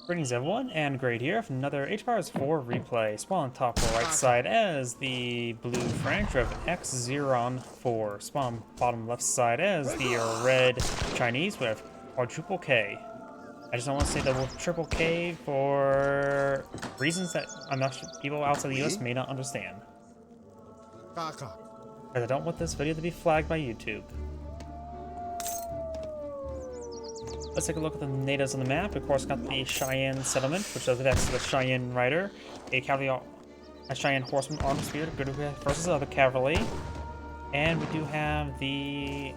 Greetings everyone, and Great here for another H-Powers 4 replay. Spawn top right side as the blue French of xzeron4. Spawn bottom left side as the red Chinese with quadruple K. I just don't want to say the triple K for reasons that I'm not sure people outside the US may not understand. Kaka. Because I don't want this video to be flagged by YouTube. Let's take a look at the natives on the map. Of course, got the Cheyenne settlement, which does attach to the Cheyenne rider, a Cheyenne horseman armed spear, good versus other cavalry, and we do have the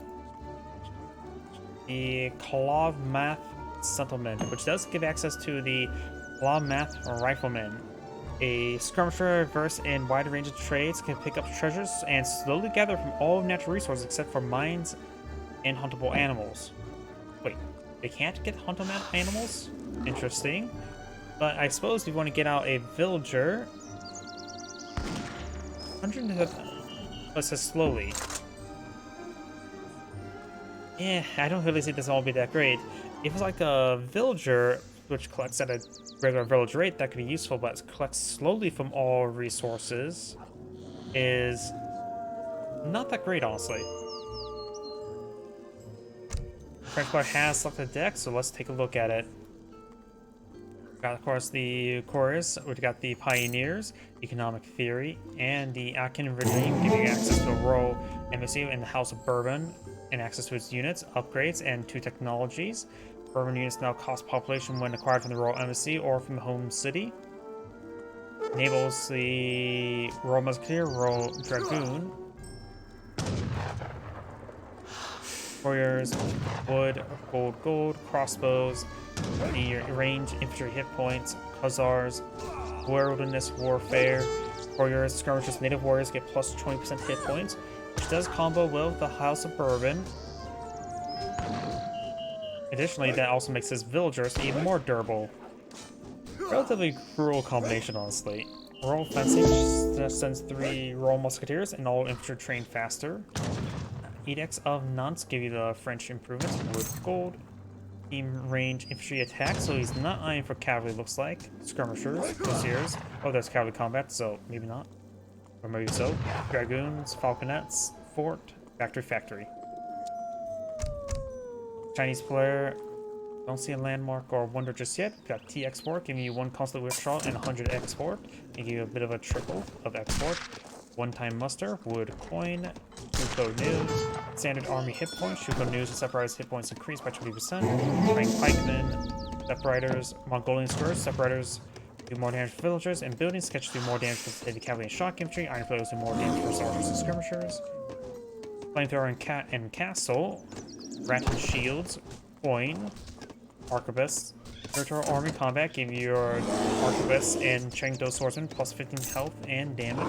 Math settlement, which does give access to the Math rifleman, a skirmisher versed in wide range of trades, can pick up treasures and slowly gather from all natural resources except for mines and huntable animals. Wait. They can't get huntable animals? Interesting. But I suppose if you want to get out a villager... 100 let's say slowly. Yeah, I don't really see this all be that great. If it's like a villager, which collects at a regular village rate, that could be useful, but collects slowly from all resources is not that great, honestly. French player has selected the deck, so let's take a look at it. We've got, of course, the chorus. We've got the pioneers, economic theory, and the Akin regime, giving access to a royal embassy in the House of Bourbon, and access to its units, upgrades, and 2 technologies. Bourbon units now cost population when acquired from the royal embassy or from the home city. Enables the royal musketeer, royal dragoon. Warriors, wood, gold, crossbows, the range, infantry hit points, hussars, wilderness warfare, warriors, skirmishers, native warriors get plus 20% hit points, which does combo well with the House of Bourbon. Additionally, that also makes his villagers even more durable. Relatively cruel combination, honestly. Royal fencing sends 3 royal musketeers and all infantry train faster. Edicts of Nantes give you the French improvements with gold. Team range infantry attack, so he's not eyeing for cavalry, looks like. Skirmishers, Hussars. Oh, there's cavalry combat, so maybe not. Or maybe so. Dragoons, Falconets, Fort, Factory. Chinese player, don't see a landmark or wonder just yet. Got T export, giving you 1 constant withdrawal and 100 export. Give you a bit of a triple of export. One-time muster, wood coin, Shuko news, standard army hit points, Shuko news and separators hit points increased by 20%, rank pikemen, separators, Mongolian skirts, separators do more damage to villagers and buildings, sketches do more damage to heavy cavalry and shock infantry, iron flares do more damage for soldiers and skirmishers, flamethrower and castle, rat and shields, coin, arquebus, territorial army combat, give your arquebus and Chengdo swordsman plus 15 health and damage.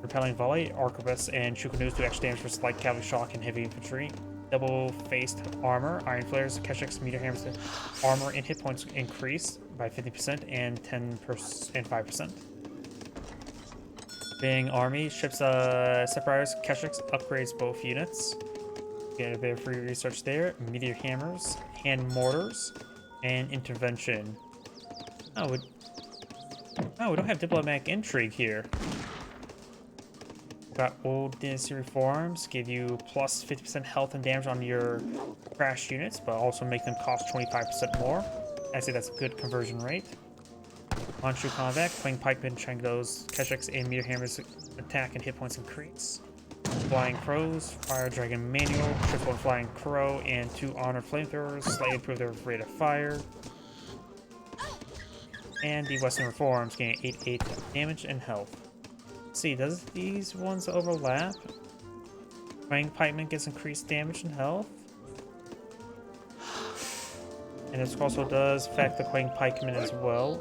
Repelling volley, arquebus, and Shukanus do extra damage for slight cavalry shock and heavy infantry. Double-faced armor, iron flares, Keshek's meter hammers, armor and hit points increase by 50% and 10% and 5%. Being army, ships, separators, Keshek's upgrades both units. Get a bit of free research there. Meteor hammers, hand mortars, and intervention. Oh, we don't have diplomatic intrigue here. Got old dynasty reforms, give you plus 50% health and damage on your crash units, but also make them cost 25% more. I'd say that's a good conversion rate. Manchu combat, playing pikemen, Chengdos, Kesheks, and meteor hammers attack and hit points increase. Flying crows, fire dragon manual, triple and flying crow, and 2 honored flamethrowers, slightly improve their rate of fire. And the western reforms, gain 8 damage and health. See, does these ones overlap? Flying pikeman gets increased damage and health. And this also does affect the Quang pikeman as well.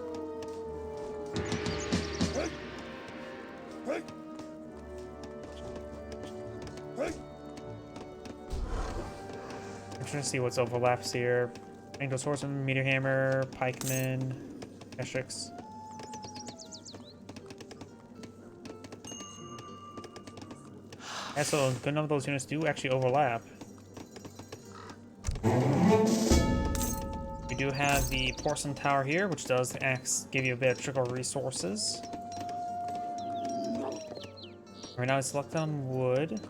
I'm trying to see what's overlaps here. Angel swordsman, meteor hammer, pikeman, Eshrix. Yeah, so a good number of those units do actually overlap. We do have the porcelain tower here, which does give you a bit of trickle resources. Right now, it's locked on wood.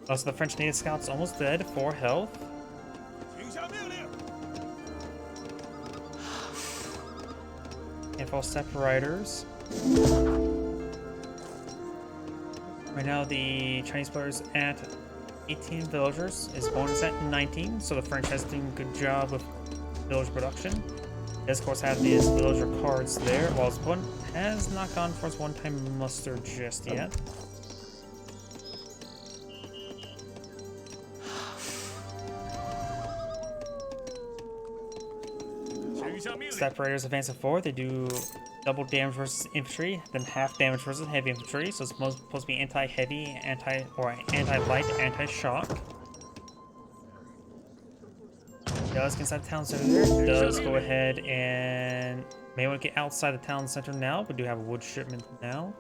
Also, the French native scout's almost dead, 4 health. Handful of step riders. Right now, the Chinese player's at 18 villagers. His bonus at 19, so the French has done a good job with village production. Does, of course, have these villager cards there, while his opponent has not gone for his one-time muster just yet. Step Raiders advance forward. They do double damage versus infantry, then half damage versus heavy infantry. So it's supposed to be anti-heavy, anti-light, anti-shock. Does get inside the town center there. Does go ahead and may want to get outside the town center now, but do have a wood shipment now.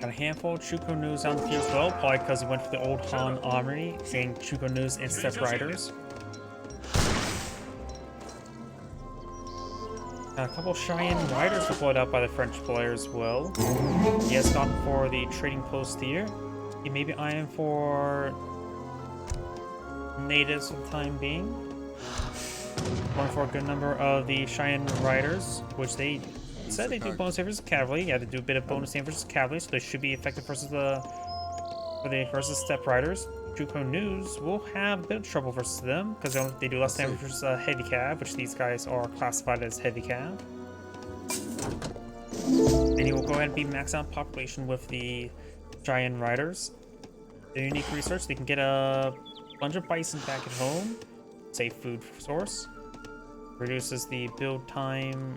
Got a handful of Chuko News on the field as well, probably because he went for the old Han Armory, getting Chuko News and Step Riders. Got a couple Cheyenne Riders deployed out by the French player as well. He has gone for the trading post here. He may be eyeing for natives for the time being. Going for a good number of the Cheyenne Riders, which they said they do bonus versus cavalry. Yeah, they do a bit of bonus versus cavalry, so they should be effective versus versus step riders. Juco News will have a bit of trouble versus them because they do less damage versus heavy cav, which these guys are classified as heavy cav. And he will go ahead and be max out population with the Giant Riders. The unique research, they can get a bunch of bison back at home. Safe food source. Reduces the build time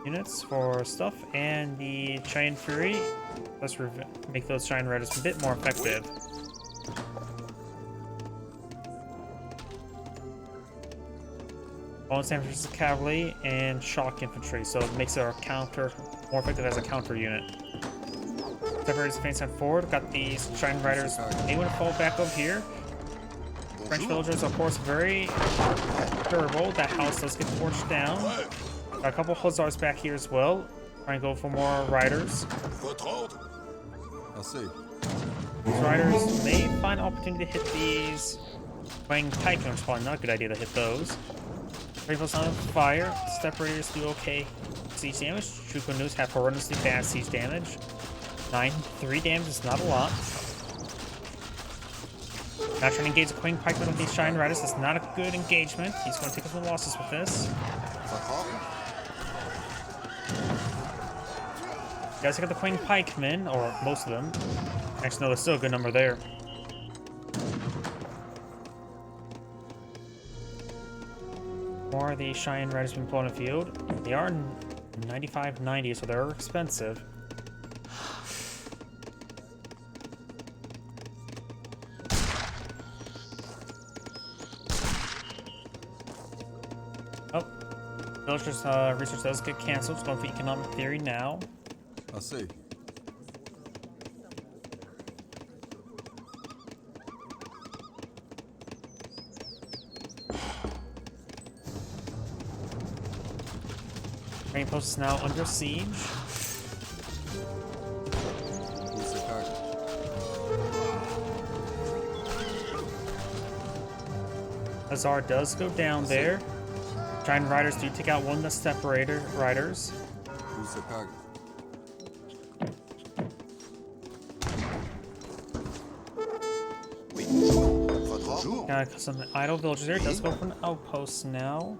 units for stuff, and the Giant Fury, let's make those Giant Riders a bit more effective. Bonus damage versus cavalry and shock infantry, so it makes our counter more effective as a counter unit. Separates advance forward. Got these Giant Riders. They want to fall back over here. French villagers, of course, very durable. That house does get torched down. Got a couple Hussars back here as well. Trying to go for more riders. These riders may find an opportunity to hit these Wang Pikemen. It's probably not a good idea to hit those. Rifles on fire. Step Raiders do okay siege damage. Chuko News have horrendously bad siege damage. 3 damage is not a lot. Now trying to engage the Queen Pikeman with these Shine Riders. That's not a good engagement. He's going to take some losses with this. You guys got the Queen Pikemen, or most of them. Actually, no, there's still a good number there. More of the Cheyenne Riders being put on the field. They are 95.90, so they're expensive. Oh, Villagers research does get canceled. It's going for economic theory now. I see. Train post is now under siege. Azar does go down there. Giant Riders do take out one of the Step Riders. Got some idle villagers there. Does go for an outpost now.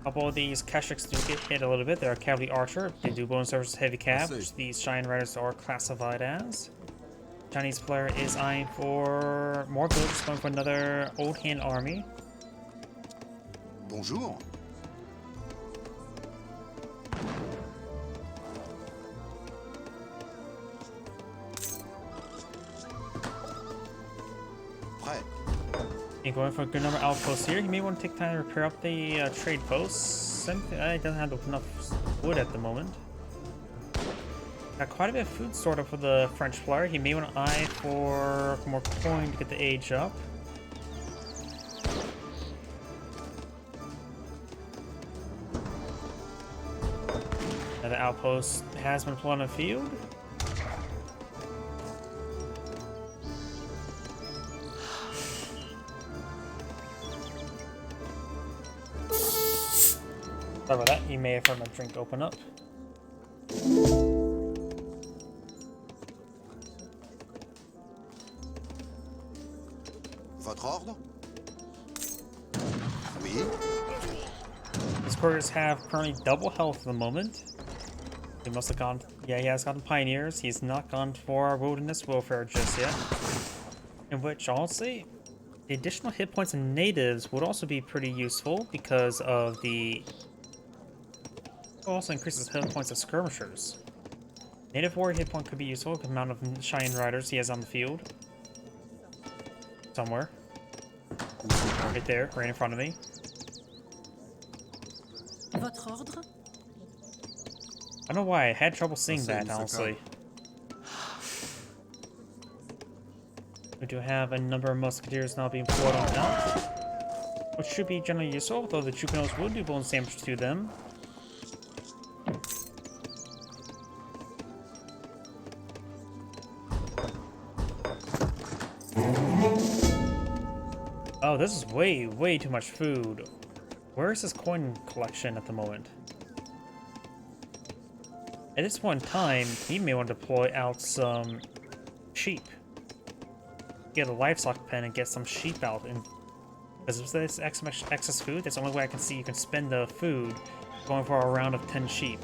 A couple of these Keshiks do get hit a little bit. They're a cavalry archer. They do bonus versus heavy cav, which these Giant Riders are classified as. Chinese player is eyeing for more villagers, going for another old hand army. Bonjour. And going for a good number of outposts here. He may want to take time to repair up the trade posts. He doesn't have enough wood at the moment. Got quite a bit of food stored up for the French player. He may want to eye for more coin to get the age up. Another outpost has been put on the field. Sorry about that. You may have heard my drink open up. Votre ordre? Oui. His couriers have currently double health at the moment. He must have gone. Yeah, he has gotten pioneers. He's not gone for wilderness welfare just yet. In which, honestly, the additional hit points in natives would also be pretty useful because of the. It also increases hit points of skirmishers. Native warrior hit point could be useful. The amount of Cheyenne riders he has on the field. Somewhere. Right there, right in front of me. Votre ordre? I don't know why I had trouble seeing that, honestly. We do have a number of musketeers now being poured on out, which should be generally useful, though the Chukanos will do bonus damage to them. Oh, this is way too much food. Where is this coin collection at the moment? At this point in time, he may want to deploy out some sheep. Get a livestock pen and get some sheep out. And because of this excess food, that's the only way I can see you can spend the food going for a round of 10 sheep.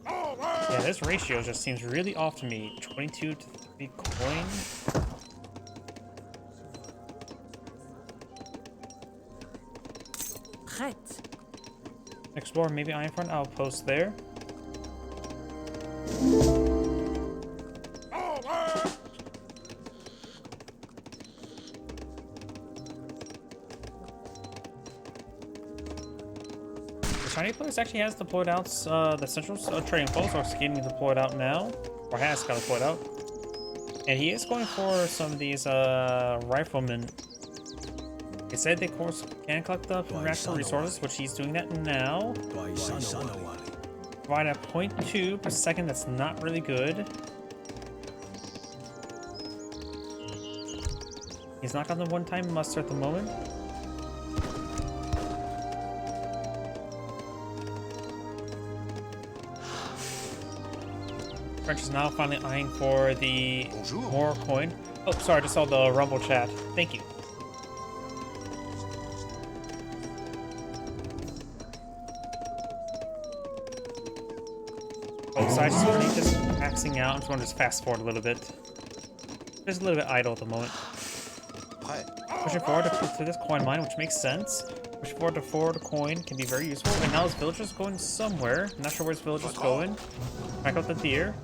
Yeah, this ratio just seems really off to me. 22 to 3 coin. Prête. Explore, maybe eyeing for an outpost there. The Chinese players actually has deployed out the central trading post, or is getting deployed out now, or has got deployed out. And he is going for some of these riflemen. He said they, of course, can collect up natural resources, which he's doing that now. Provide at 0.2 per second, that's not really good. He's not got the one-time muster at the moment. French is now finally eyeing for the more coin. Oh, sorry, I just saw the Rumble chat. Thank you. Both sides just maxing out. I'm just going to just fast forward a little bit. Just a little bit idle at the moment. Pushing forward to this coin mine, which makes sense. Pushing forward to coin can be very useful. And now his villager's going somewhere. Not sure where his villager's going. Back out the deer.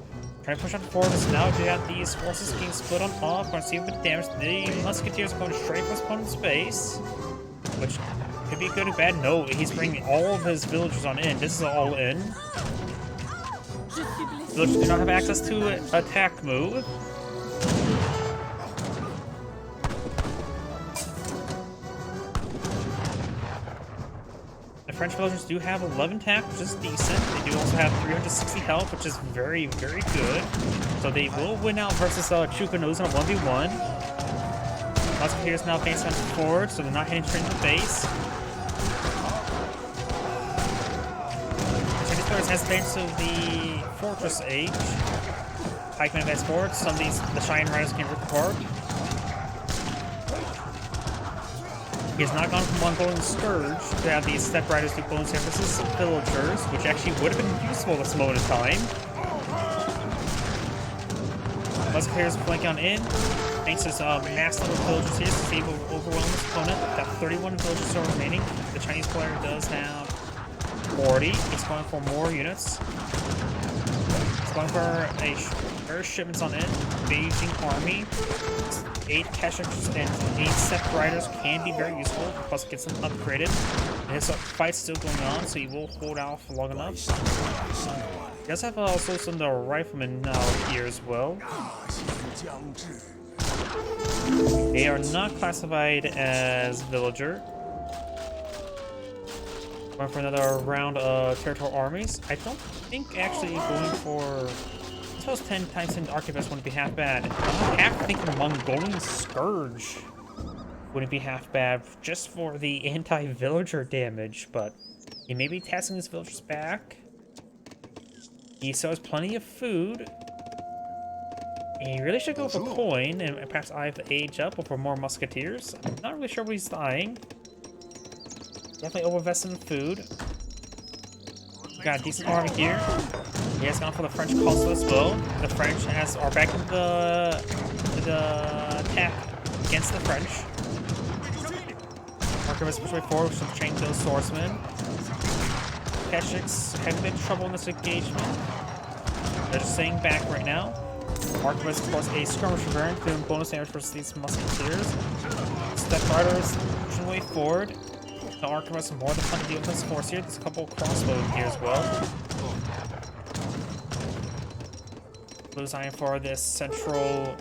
Trying to push on forward. So now we have these forces being split on off. Going to see a bit of damage. The musketeers are going straight for his opponent's base, which could be good or bad. No, he's bringing all of his villagers on in. This is all in. Villagers do not have access to an attack move. The French villagers do have 11 attack, which is decent. They do also have 360 health, which is very good. So they will win out versus Chukanos in a 1v1. Musketeers now facing forward, so they're not hitting straight in the face. Chinese players has advanced to the Fortress Age. Pikemen advance forward. Some of these, the Cheyenne Riders can rip apart. He has not gone from one golden scourge to have these step riders do bonus emphasis of villagers, which actually would have been useful at this moment in time. Musketeers flanking on in. Thanks to his mass level villagers here to able to overwhelm his opponent. Got 31 villagers still remaining. The Chinese player does have 40. He's going for more units. He's going for more shipments on in. Beijing army. 8 Kashaks and 8 Step Riders can be very useful. Plus, it gets them upgraded. And his fight's still going on, so he will hold out for long enough. He does have also some of the riflemen now here as well. They are not classified as villager. Going for another round of territorial armies. I don't think actually going for those 10 times 10 archivist wouldn't be half bad. I'm half thinking Mongolian Scourge wouldn't be half bad just for the anti-villager damage, but he may be testing his villagers back. He still has plenty of food. He really should go for coin and perhaps I have to age up or for more musketeers. I'm not really sure what he's dying. Definitely overvested in food. Got a decent army here. He has gone for the French consul as well. The French are back in the attack against the French. Archivist push way forward with some chain kill swordsmen. Keshiks have been in trouble in this engagement. They're just staying back right now. Archivist, of course, a skirmisher variant doing bonus damage versus these musketeers. Step riders pushing way forward. The archivist more than fun to deal with this force here. There's a couple crossbow in here as well. Blue's eyeing for this central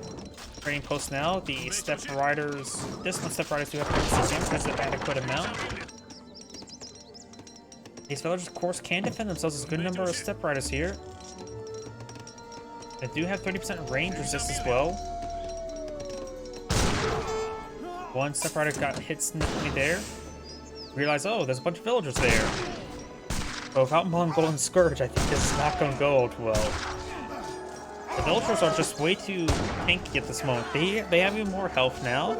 training post now. The step riders, this one step riders do have precision, that's an adequate amount. These villagers, of course, can defend themselves. There's a good number of step riders here. They do have 30% range resist as well. One step rider got hit significantly there. Realize, oh, there's a bunch of villagers there. But without Mongolian Scourge, I think this is not going to go well. The villagers are just way too tanky at this moment. They have even more health now.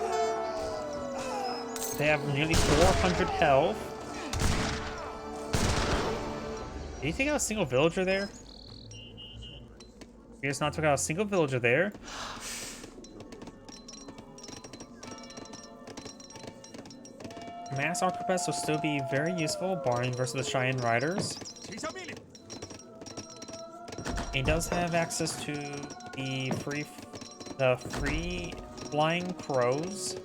They have nearly 400 health. Do you take out a single villager there? He just not took out a single villager there. Mass arquebuses will still be very useful, barring versus the Cheyenne Riders. He does have access to the free flying crows.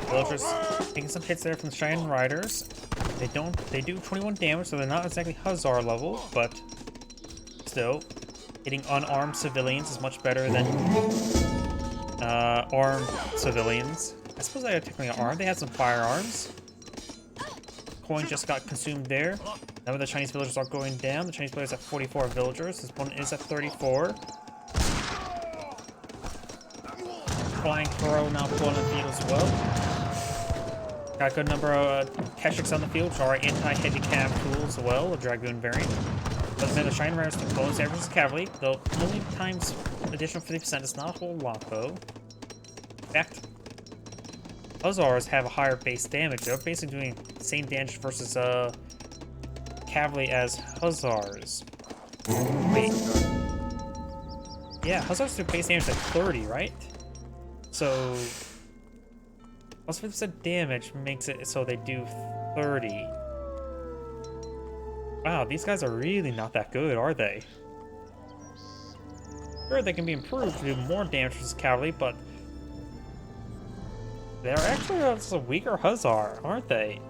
Villagers taking some hits there from the Cheyenne Riders. They do 21 damage, so they're not exactly Hussar level, but still, hitting unarmed civilians is much better than armed civilians. I suppose they are technically armed. They had some firearms. Coin just got consumed there. Now the Chinese villagers are going down. The Chinese players have 44 villagers. His opponent is at 34. Flying Crow now pulling the field as well. Got a good number of Keshiks on the field, which are anti-heavy cav tools as well, a Dragoon variant. But then the Cheyenne Riders can bonus damage as cavalry, though only times additional 50% is not a whole lot, though. In fact, Hussars have a higher base damage. They're basically doing the same damage versus cavalry as Hussars. Wait. Yeah, Hussars do base damage at 30, right? So plus 50% damage makes it so they do 30. Wow, these guys are really not that good, are they? Sure, they can be improved to do more damage versus cavalry, but they're actually a weaker Hussar, aren't they?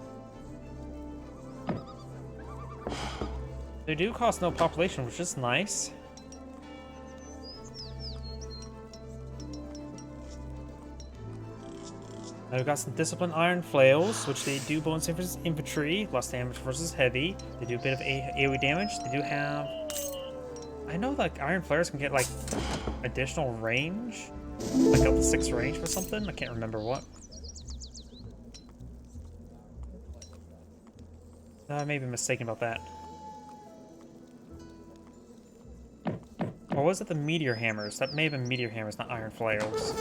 They do cost no population, which is nice. Now we've got some Disciplined Iron Flails, which they do bonus versus infantry, less damage versus heavy. They do a bit of AoE damage. They do have... I know like Iron Flares can get like additional range, like up to 6 range or something. I can't remember what. I may be mistaken about that. Or was it the Meteor Hammers? That may have been Meteor Hammers, not Iron Flails.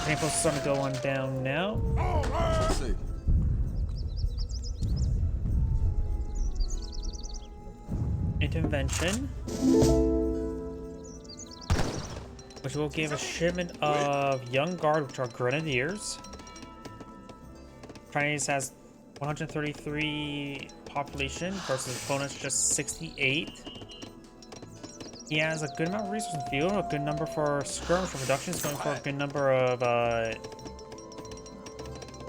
Rainbow's starting to go on down now. Let's see. Intervention. Which will give a shipment of Young Guard, which are Grenadiers. Chinese has 133 population versus opponent's just 68. He has a good amount of resources in the field, a good number for skirmish reductions, going for a good number of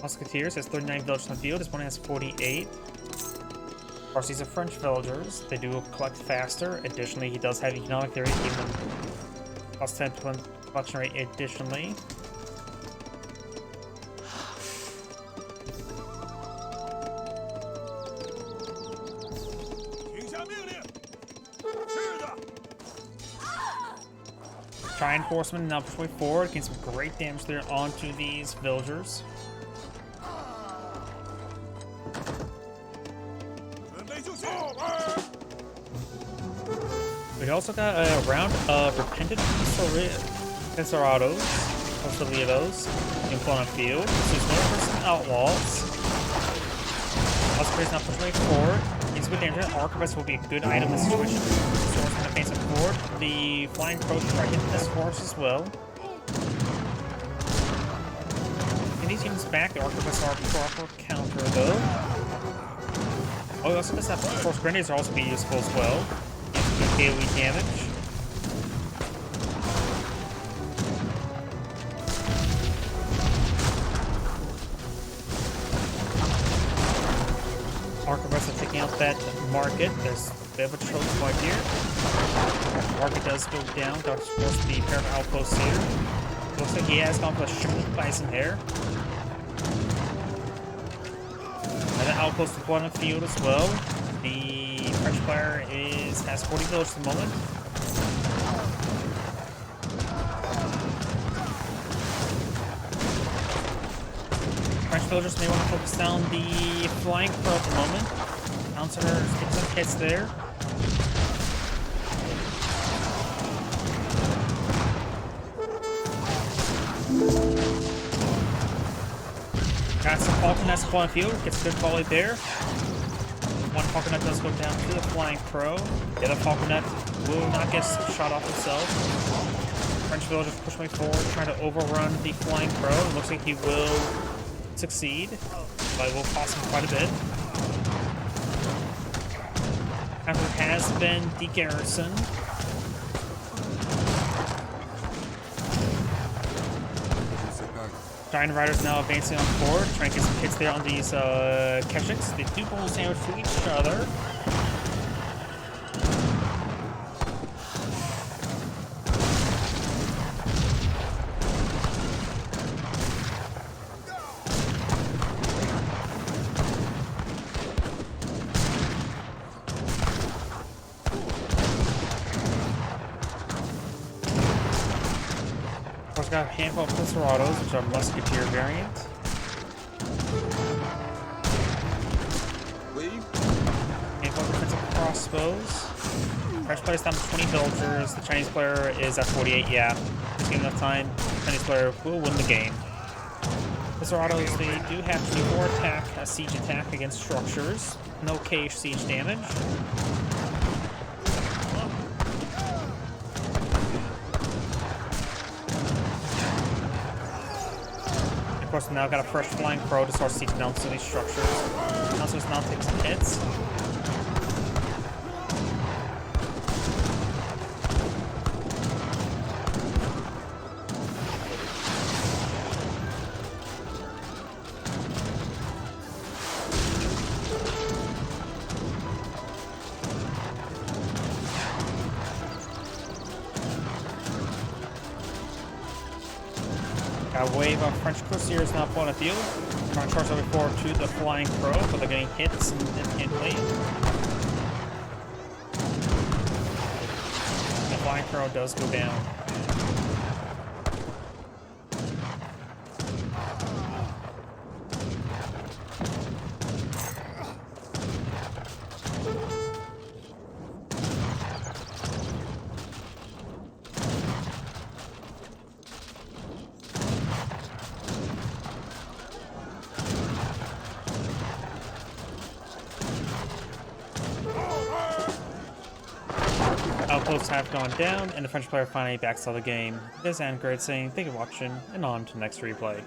musketeers. He has 39 villagers in the field. His opponent has 48. Of course, these are French villagers. They do collect faster. Additionally, he does have economic theory, giving them plus 10 collection rate additionally. Giant Horseman now pushing forward, getting some great damage there onto these villagers. We also got a round of Repentant Censerados, Consoliddos, in front of field. So there's no person outlaws. Osprey's now pushing forward. He's good danger. Arquebus will be a good item in this situation. Swords going to face him forward. The Flying Crow try hitting this horse as well. And these units back, the Arquebus are a proper counter though. Oh, he also does have, of course, grenades are also be useful as well. Good AoE damage. Arquebus are taking out that market. There's a bit of a choke point here. Market does go down. That's supposed to be a pair of outposts here. Looks like he has gone for a shipment bison here. Another outpost deployed on the field as well. The French player has 40 villagers at the moment. French villagers may want to focus down the Flying Crow at the moment. Counselor getting some hits there. Got some Falconets deploying field. Gets a good volley there. One Falconet does go down to the Flying Crow. The other Falconet will not get shot off himself. French villagers push way forward, trying to overrun the Flying Crow. It looks like he will succeed, but it will cost him quite a bit. However, has been degarrisoned. Giant Riders now advancing on forward, trying to get some hits there on these Keshiks. They do both sandwich to each other. Got a handful of Censerados, which are musketeer variant. Handful of defensive crossbows. French player's down to 20 villagers. The Chinese player is at 48. Yeah, just give enough time. The Chinese player will win the game. Censerados, they do have 24 attack, siege attack against structures. No cage siege damage. Of course, now got a fresh Flying Crow to start sieging down some of these structures. Also, now takes some hits. Got a wave of French Cuirassiers now up on the field. Trying to charge over forward to the Flying Crow, but they're getting hit significantly. The Flying Crow does go down. hopes have gone down, and the French player finally backs out of the game. This is Angrid saying thank you for watching, and on to the next replay.